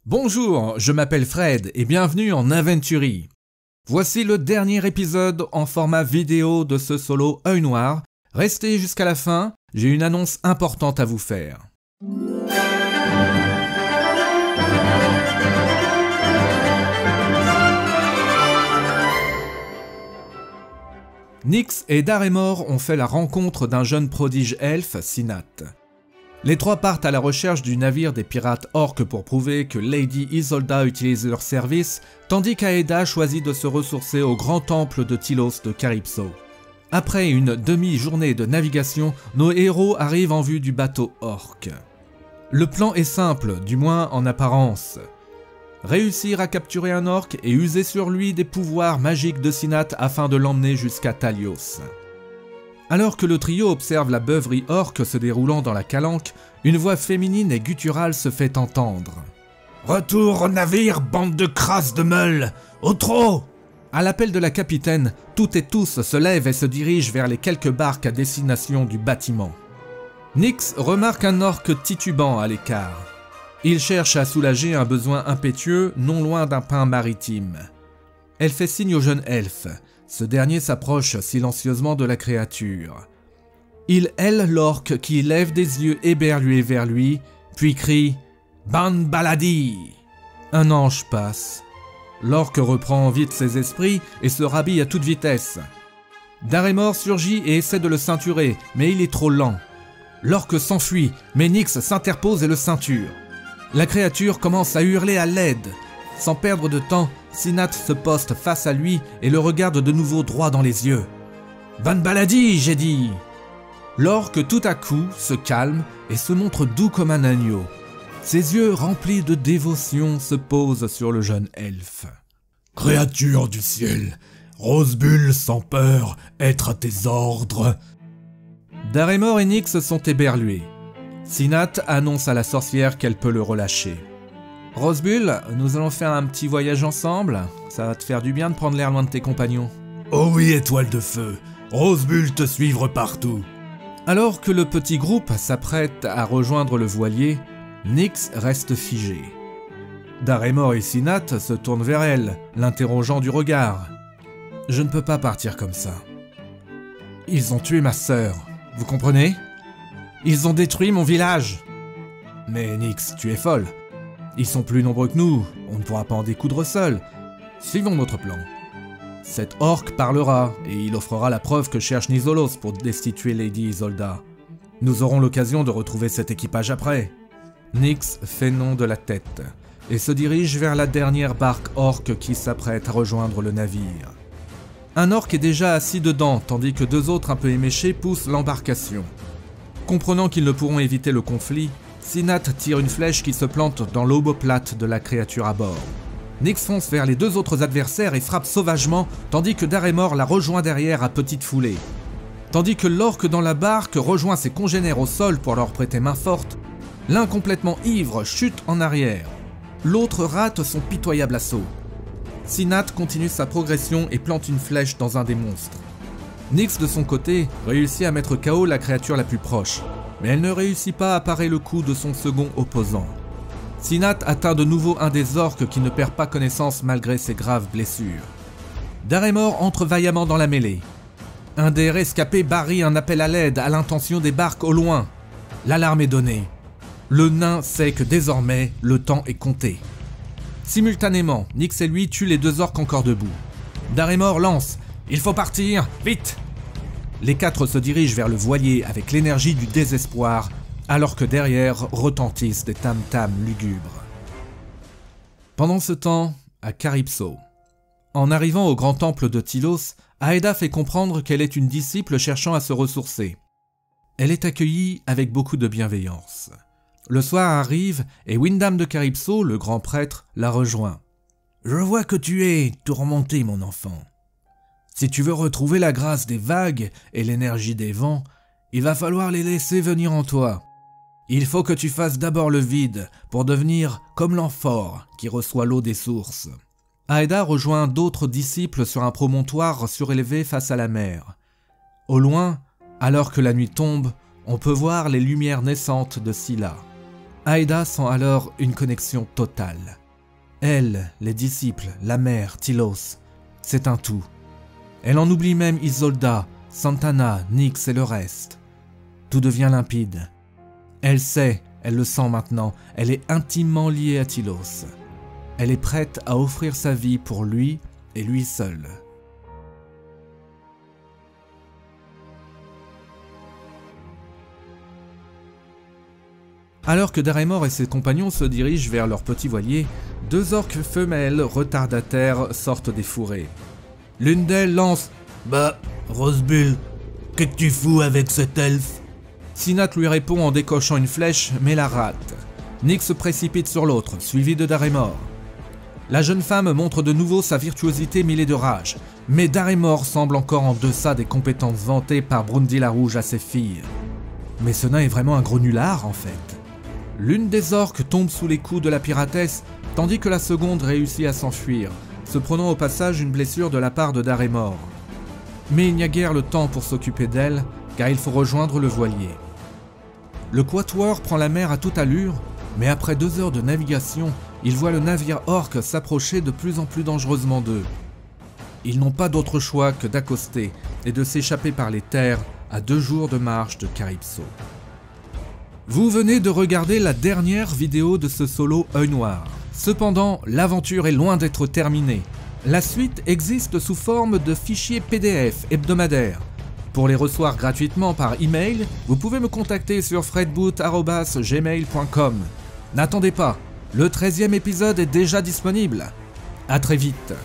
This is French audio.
Bonjour, je m'appelle Fred et bienvenue en Aventurie. Voici le dernier épisode en format vidéo de ce solo Œil Noir. Restez jusqu'à la fin, j'ai une annonce importante à vous faire. Nyx et Darémor ont fait la rencontre d'un jeune prodige elfe, Sinat. Les trois partent à la recherche du navire des pirates orques pour prouver que Lady Isolda utilise leurs services, tandis qu'Aeda choisit de se ressourcer au grand temple de Tylos de Calypso. Après une demi-journée de navigation, nos héros arrivent en vue du bateau orc. Le plan est simple, du moins en apparence. Réussir à capturer un orc et user sur lui des pouvoirs magiques de Sinat afin de l'emmener jusqu'à Talios. Alors que le trio observe la beuverie orque se déroulant dans la calanque, une voix féminine et gutturale se fait entendre. « Retour au navire, bande de crasses de meules! Au trot !» À l'appel de la capitaine, toutes et tous se lèvent et se dirigent vers les quelques barques à destination du bâtiment. Nyx remarque un orc titubant à l'écart. Il cherche à soulager un besoin impétueux non loin d'un pain maritime. Elle fait signe au jeune elfe. Ce dernier s'approche silencieusement de la créature. Il hèle l'orque qui lève des yeux éberlués vers lui, puis crie « Ban Baladi !» Un ange passe. L'orque reprend vite ses esprits et se rhabille à toute vitesse. Darémor surgit et essaie de le ceinturer, mais il est trop lent. L'orque s'enfuit, mais Nyx s'interpose et le ceinture. La créature commence à hurler à l'aide. Sans perdre de temps, Sinat se poste face à lui et le regarde de nouveau droit dans les yeux. « Ban Baladi, j'ai dit !» L'orque tout à coup se calme et se montre doux comme un agneau. Ses yeux remplis de dévotion se posent sur le jeune elfe. « Créature du ciel, Rosebul sans peur, être à tes ordres !» Darémor et Nyx sont éberlués. Sinat annonce à la sorcière qu'elle peut le relâcher. « Rosebul, nous allons faire un petit voyage ensemble. Ça va te faire du bien de prendre l'air loin de tes compagnons. »« Oh oui, étoile de feu, Rosebul te suivre partout !» Alors que le petit groupe s'apprête à rejoindre le voilier, Nyx reste figé. Darémor et Sinat se tournent vers elle, l'interrogeant du regard. « Je ne peux pas partir comme ça. Ils ont tué ma sœur, vous comprenez ? Ils ont détruit mon village. » « Mais Nyx, tu es folle. Ils sont plus nombreux que nous, on ne pourra pas en découdre seul. Suivons notre plan. Cet orc parlera, et il offrera la preuve que cherche Nizolos pour destituer Lady Isolda. Nous aurons l'occasion de retrouver cet équipage après. » Nyx fait non de la tête, et se dirige vers la dernière barque orque qui s'apprête à rejoindre le navire. Un orc est déjà assis dedans, tandis que deux autres un peu éméchés poussent l'embarcation. Comprenant qu'ils ne pourront éviter le conflit, Sinat tire une flèche qui se plante dans l'omoplate de la créature à bord. Nyx fonce vers les deux autres adversaires et frappe sauvagement, tandis que Darémor la rejoint derrière à petite foulée. Tandis que l'orque dans la barque rejoint ses congénères au sol pour leur prêter main forte, l'un complètement ivre chute en arrière. L'autre rate son pitoyable assaut. Sinat continue sa progression et plante une flèche dans un des monstres. Nyx de son côté réussit à mettre KO la créature la plus proche, mais elle ne réussit pas à parer le coup de son second opposant. Sinat atteint de nouveau un des orques qui ne perd pas connaissance malgré ses graves blessures. Darémor entre vaillamment dans la mêlée. Un des rescapés barille un appel à l'aide à l'intention des barques au loin. L'alarme est donnée. Le nain sait que désormais, le temps est compté. Simultanément, Nyx et lui tuent les deux orques encore debout. Darémor lance « Il faut partir, vite !» Les quatre se dirigent vers le voilier avec l'énergie du désespoir, alors que derrière retentissent des tam-tams lugubres. Pendant ce temps, à Calypso. En arrivant au grand temple de Tylos, Aeda fait comprendre qu'elle est une disciple cherchant à se ressourcer. Elle est accueillie avec beaucoup de bienveillance. Le soir arrive et Wyndham de Calypso, le grand prêtre, la rejoint. « Je vois que tu es tourmenté, mon enfant. Si tu veux retrouver la grâce des vagues et l'énergie des vents, il va falloir les laisser venir en toi. Il faut que tu fasses d'abord le vide pour devenir comme l'amphore qui reçoit l'eau des sources. » Aeda rejoint d'autres disciples sur un promontoire surélevé face à la mer. Au loin, alors que la nuit tombe, on peut voir les lumières naissantes de Scylla. Aida sent alors une connexion totale. Elle, les disciples, la mère, Tylos, c'est un tout. Elle en oublie même Isolda, Santana, Nyx et le reste. Tout devient limpide. Elle sait, elle le sent maintenant, elle est intimement liée à Tylos. Elle est prête à offrir sa vie pour lui et lui seul. Alors que Darémor et ses compagnons se dirigent vers leur petit voilier, 2 orques femelles retardataires sortent des fourrés. L'une d'elles lance « Bah, Rosebud, qu'est-ce que tu fous avec cet elfe ?» Sinat lui répond en décochant une flèche, mais la rate. Nyx se précipite sur l'autre, suivi de Darémor. La jeune femme montre de nouveau sa virtuosité mêlée de rage, mais Darémor semble encore en deçà des compétences vantées par Brundille la Rouge à ses filles. Mais ce nain est vraiment un gros nulard en fait. L'une des orques tombe sous les coups de la piratesse, tandis que la seconde réussit à s'enfuir, se prenant au passage une blessure de la part de Darémor. Mais il n'y a guère le temps pour s'occuper d'elle, car il faut rejoindre le voilier. Le quatuor prend la mer à toute allure, mais après 2 heures de navigation, ils voient le navire orque s'approcher de plus en plus dangereusement d'eux. Ils n'ont pas d'autre choix que d'accoster et de s'échapper par les terres à 2 jours de marche de Calypso. Vous venez de regarder la dernière vidéo de ce solo Œil Noir. Cependant, l'aventure est loin d'être terminée. La suite existe sous forme de fichiers PDF hebdomadaires. Pour les recevoir gratuitement par email, vous pouvez me contacter sur fredboot@gmail.com. N'attendez pas, le 13e épisode est déjà disponible. À très vite.